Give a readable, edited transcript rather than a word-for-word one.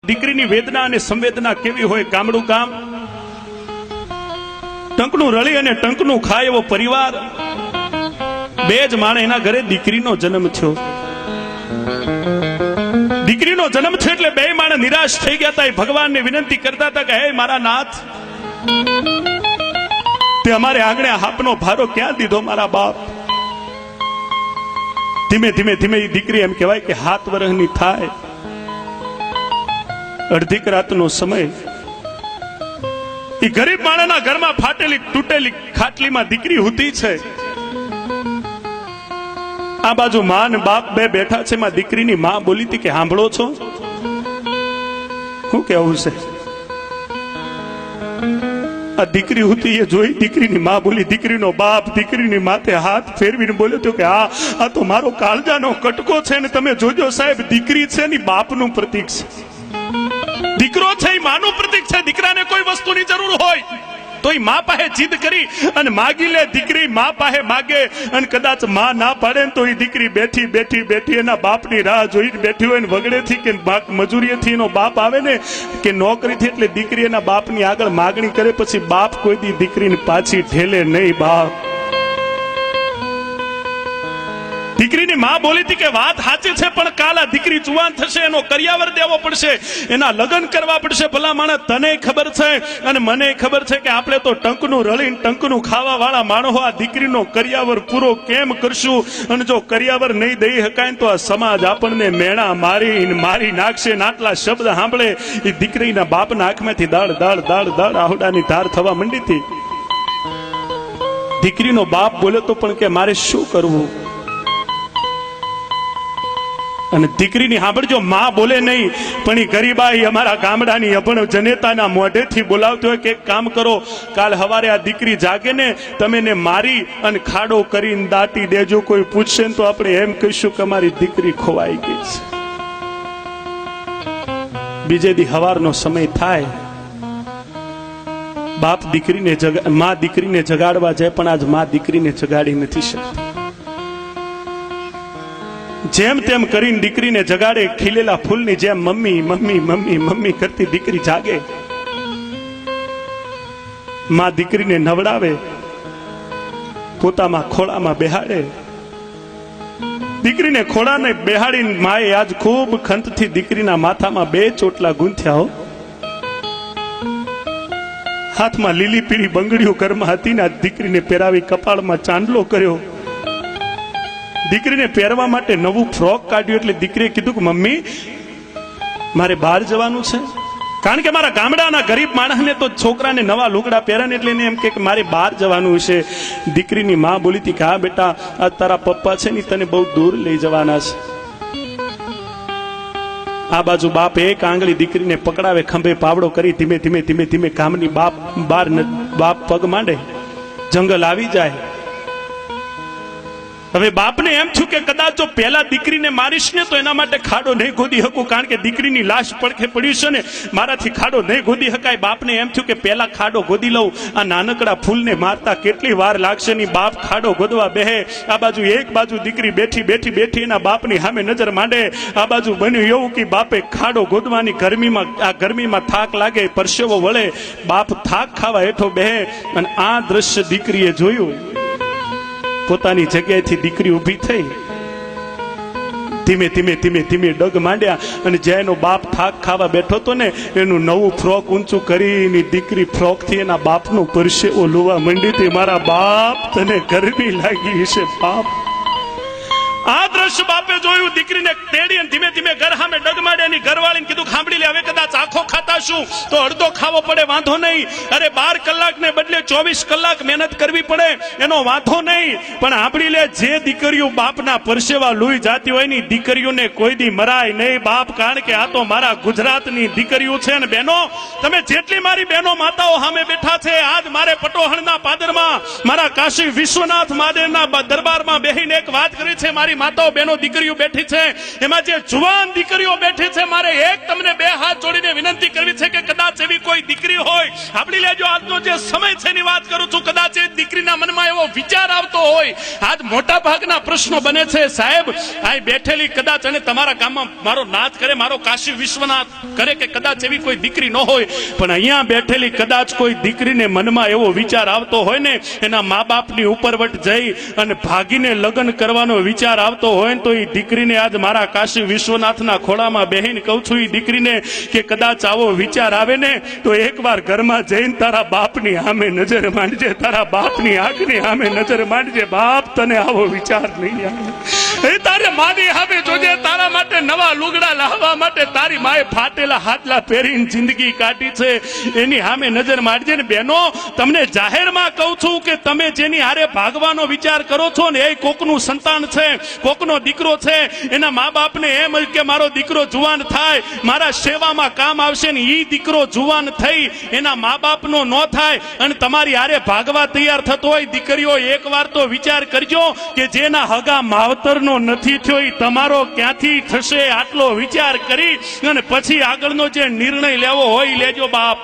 દીકરીની વેદના અને સંવેદના કેવી હોય. ગામડું ગામ, ટંકનું રળી અને ટંકનું ખાય એવો પરિવાર, બે જ માણે એના ઘરે દીકરીનો જન્મ થયો. દીકરીનો જન્મ થયો એટલે બે માણસ નિરાશ થઈ ગયા હતા. ભગવાનને વિનંતી કરતા હતા કે હે મારા નાથ, તે અમારે આંગણે હાપનો ભારો ક્યાં દીધો મારા બાપ. ધીમે ધીમે ધીમે દીકરી એમ કહેવાય કે 7 વર્ષની થાય. અડધીક રાતનો સમય, એ ગરીબ માણસના ઘરમાં ફાટેલી તૂટેલી ખાટલીમાં દીકરી હુતી છે. આ બાજુ માં ને બાપ બે બેઠા છે. માં દીકરીની માં બોલી હતી કે સાંભળો છો શું કેવું છે? આ દીકરી હતી એ જોઈ દીકરીની માં બોલી. દીકરીનો બાપ દીકરીની માથે હાથ ફેરવીને બોલ્યો હતો કે આ તો મારો કાળજાનો કટકો છે ને તમે જોજો સાહેબ, દીકરી છે ને બાપનું પ્રતીક છે. દીકરો છે એ માનું પ્રતીક છે. દીકરાને કોઈ વસ્તુની જરૂર હોય તો એ મા પાસે જીદ કરી અને માગી લે. દીકરી મા પાસે માગે અને કદાચ મા ના પાડે ને તો એ દીકરી બેઠી બેઠી બેઠી એના બાપની રાહ જોઈ બેઠી હોય ને વગડેથી કે મજૂરીથી એનો બાપ આવે ને કે નોકરીથી, એટલે દીકરી એના બાપની આગળ માગણી કરે. પછી બાપ કોઈ દી દીકરીને પાછી ઢેલે નહીં. બાપ દીકરીની માં બોલી હતી કે વાત સાચી છે, પણ કાલ આ દીકરી જુવાન થશે, એનો કરિયાવર દેવો પડશે, એના લગ્ન કરવા પડશે. ભલા માણસ, તને ખબર છે અને મને ખબર છે કે આપણે તો ટંકનું રળીને ટંકનું ખાવા વાળા માણસો આ દીકરીનો કરિયાવર પૂરો કેમ કરશું? અને જો કરિયાવર નહીં દઈ શકાય તો આ સમાજ આપણને મેણા મારી નાખશે. આટલા શબ્દ સાંભળે એ દીકરીના બાપના આંખમાંથી દાળ દાળ દાળ દાળ આહુડાની ધાર થવા માંડી હતી. દીકરીનો બાપ બોલ્યો તો પણ કે મારે શું કરવું? અને દીકરીની સાંભળજો, માં બોલે નહીં પણ એ ગરીબાઈ અમારા ગામડાની અભણ જનેતાના મોઢેથી બોલાવતો હોય કે એક કામ કરો, કાલ સવારે આ દીકરી જાગે ને તમે ને મારી અને ખાડો કરીને દાટી દેજો. કોઈ પૂછશે ને તો આપણે એમ કહીશું કે અમારી દીકરી ખોવાઈ ગઈ છે. બીજે દી સવારનો સમય થાય, બાપ દીકરીને માં દીકરીને જગાડવા જાય પણ આજ માં દીકરીને જગાડી નથી શકતી. જેમ તેમ કરીને દીકરીને જગાડે. ખીલેલા ફૂલની જેમ મમ્મી મમ્મી મમ્મી મમ્મી કરતી દીકરી જાગે. માં દીકરીને નવડાવે, પોતામાં ખોળામાં બેહાડે. દીકરીને ખોળાને બેહાડીને માએ આજ ખૂબ ખંતથી દીકરીના માથામાં 2 ચોટલા ગૂંથ્યા હો. હાથમાં લીલી પીળી બંગડીઓ ઘરમાં હતી ને આજ દીકરીને પહેરાવી, કપાળમાં ચાંદલો કર્યો. દીકરીને પહેરવા માટે નવું ફ્રોક કાઢ્યું. એટલે દીકરીએ કીધું કે મમ્મી મારે બહાર જવાનું છે. કારણ કે મારા ગામડાના ગરીબ માણસને તો છોકરાને નવા લુગડા પહેરે એટલે એને એમ કે મારે બહાર જવાનું છે. દીકરીની માં બોલી હતી કે હા બેટા, આ તારા પપ્પા છે ને તને બહુ દૂર લઈ જવાના છે. આ બાજુ બાપ એક આંગળી દીકરીને પકડાવે, ખંભે પાવડો કરી ધીમે ધીમે ધીમે ધીમે ગામની બાપ પગ માંડે. જંગલ આવી જાય. હવે બાપને એમ થયું કે કદાચ જો પહેલા દીકરીને મારીશ ને તો એના માટે ખાડો નહીં ગોદી શકું, કારણ કે દીકરીની લાશ પડખે પડ્યું છે ને, મારાથી ખાડો નહીં ગોદી શકાય. બાપને એમ થયું કે પહેલા ખાડો ગોદી લઉં. આ નાનકડા ફૂલને મારતા કેટલી વાર લાગશે ની. બાપ ખાડો ગોદવા બેહે. આ બાજુ એક બાજુ દીકરી બેઠી બેઠી બેઠી એના બાપની સામે નજર માંડે. આ બાજુ બન્યું એવું કે બાપે ખાડો ગોદવાની ગરમીમાં થાક લાગે, પરસેવો વળે, બાપ થાક ખાવા હેઠો બેહે. અને આ દ્રશ્ય દીકરીએ જોયું. પોતાની જગ્યાએથી દીકરી ઊભી થઈ, ધીમે ધીમે ધીમે ધીમે ડગ માંડ્યા. અને જેનો બાપ થાક ખાવા બેઠો હતો ને એનું નવું ફ્રોક ઊંચું કરીને દીકરી ફ્રોકથી એના બાપનું પરસેવો લોવા માંડી હતી. મારા બાપ તને ગરમી લાગી હશે બાપ. આ દ્રશ્ય બાપે જોયું. દીકરીને તેડી અને ધીમે ધીમે ઘર સામે ડગ માંડ્યા. ઘરવાળીને કીધું સાંભળી લે, હવે કદાચ આખો ખાતા શું તો અડધો ખાવો પડે, વાંધો નહીં. અરે 12 કલાકને બદલે 24 કલાક મહેનત કરવી પડે એનો વાંધો નહીં. પણ સાંભળી લે, જે દીકરીઓ બાપના પરસેવા લૂઈ જાતી હોય ની દીકરીઓને કોઈ દી મરાય નહીં બાપ. કારણ કે આ તો મારા ગુજરાતની દીકરીઓ છે. અને બહેનો, તમે જેટલી મારી બહેનો માતાઓ સામે બેઠા છે, આજ મારે પટોહણના પાદરમાં મારા કાશી વિશ્વનાથ મહાદેવના દરબારમાં બેહીને એક વાત કરી છે. મારી માતાઓ બહેનો દીકરીઓ બેઠી છે, એમાં જે જુવાન દીકરીઓ બેઠી છે, મારે એક તમને 2 હાથ જોડીને વિનંતી કરવી છે કે કદાચ એવી કોઈ દીકરી હોય, સાંભળી લેજો, આજનો જે સમય છે એની વાત કરું છું, કદાચ એ દીકરીના મનમાં એવો વિચાર આવતો હોય, આજ મોટા ભાગના પ્રશ્નો બને છે સાહેબ, આ બેઠેલી કદાચ અને તમારા ગામમાં મારો નાથ કરે, મારો કાશી વિશ્વનાથ કરે કે કદાચ એવી કોઈ દીકરી ન હોય, પણ અહીંયા બેઠેલી કદાચ કોઈ દીકરીને મનમાં એવો વિચાર આવતો હોય ને, એના મા બાપની ઉપરવટ જઈ અને ભાગીને લગ્ન કરવાનો વિચાર આવતો હોય ને, તો એ દીકરીને આજ મારા કાશી વિશ્વનાથના ખોળામાં બેહીને કહું છું એ દીકરીને કે કદાચ આવો વિચાર આવે ને તો એકવાર ઘરમાં જઈને તારા બાપની સામે નજર માંડજે, તારા બાપની આંખની સામે નજર માંડજે. બાપ તને આવો વિચાર નહીં આવે. એ તારે માની સામે જોજે, તારા માટે નવા લુગડા લાવવા માટે તારી માએ ફાટેલા હાથલા પહેરીને જિંદગી કાઢી છે, એની સામે નજર માંડજે. ને બહેનો, તમને જાહેરમાં કહું છું કે તમે જેની હારે ભાગવાનો વિચાર કરો છો ને, એ કોકનું સંતાન છે, કોકનો દીકરો છે, એના મા બાપને એમ કે મારો દીકરો જુવાન થાય, મારા સેવામાં કામ આવશે, ને ઈ દીકરો જુવાન થઈ એના મા બાપનો ન થાય અને તમારી હારે ભાગવા તૈયાર થતો હોય, દીકરીઓ એકવાર તો વિચાર કરજો કે જેના હગા માવતરનો નથી થયો એ તમારો ક્યાંથી થશે. આટલો વિચાર કરી અને પછી આગળનો જે નિર્ણય લેવો હોય લેજો બાપ.